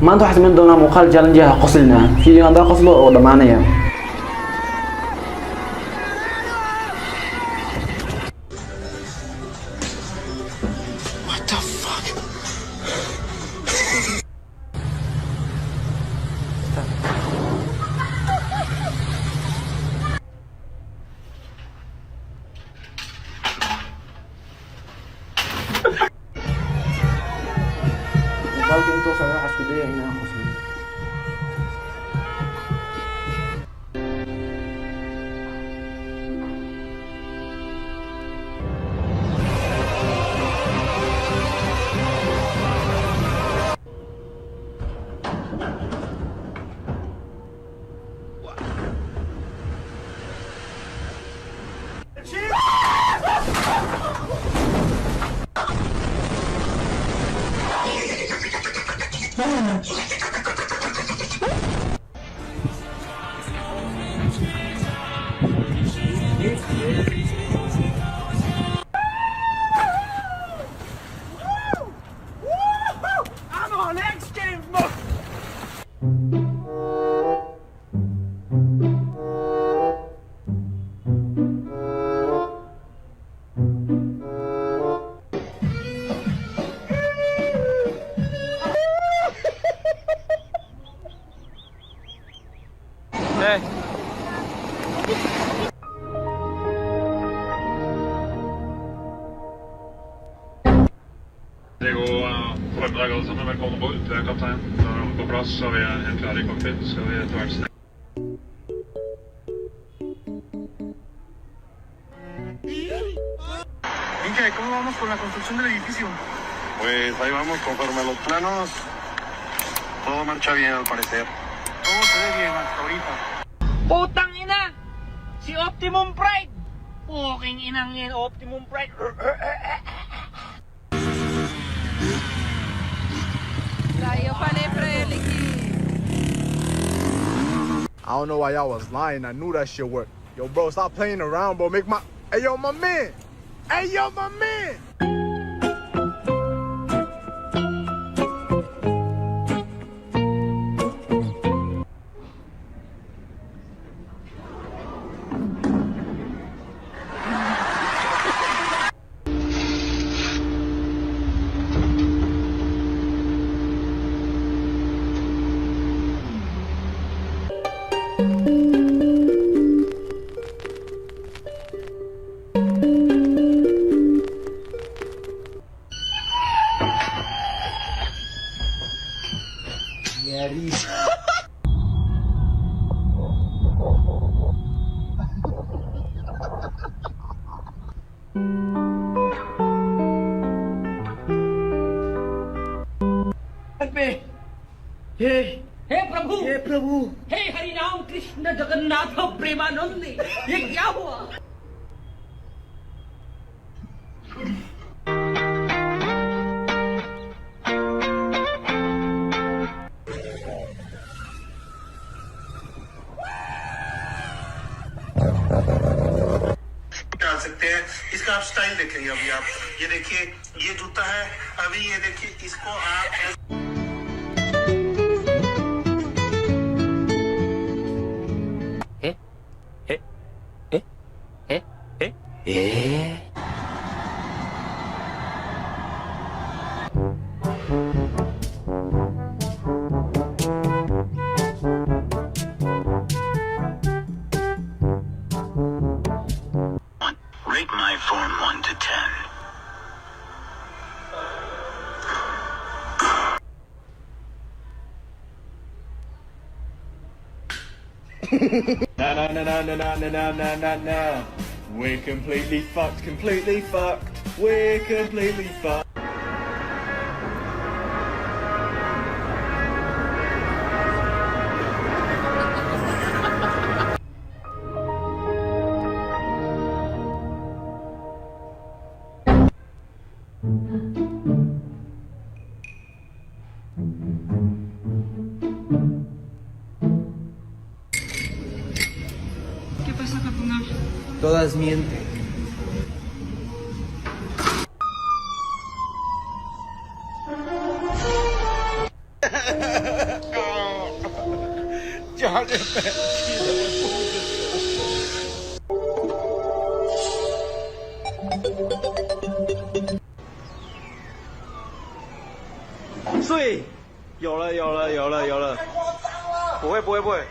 maanta waxaan samayn doonaa muuqaal challenge ah qoslina fiideo aan qoslo oo dhamaanaya muuqaalka intuu socda waxaan isku dayaa inaan qoslo Det går formiddag alle sammen. Velkommen bort. Det er kaptein. Da er alle på plass, så vi er helt klare i cockpit. Skal vi ta et sted? ¿En qué? ¿Cómo vamos con la construcción del edificio? Pues ahí vamos conforme a los planos. Todo marcha bien al parecer. Todo se ve bien hasta ahorita. Putang ina! Si Optimum Pride! Puking inang yan, Optimum Pride! Eu falei pra ele que... I don't know why y'all was lying. I knew that shit worked. Yo, bro, stop playing around, bro. Make my... Hey, yo, my man. Hey, yo, my man. हे प्रभु हे हरिनाम कृष्ण जगन्नाथ प्रेमानंद ये क्या हुआ डाल सकते हैं इसका आप स्टाइल देखेंगे अभी आप ये देखिए ये जूता है अभी ये देखिए इसको आप Rate my form 1 to 10. No. We're completely fucked. We're completely fucked. todas mienten. 家人们，气得我肚子痛。睡，有了，不会。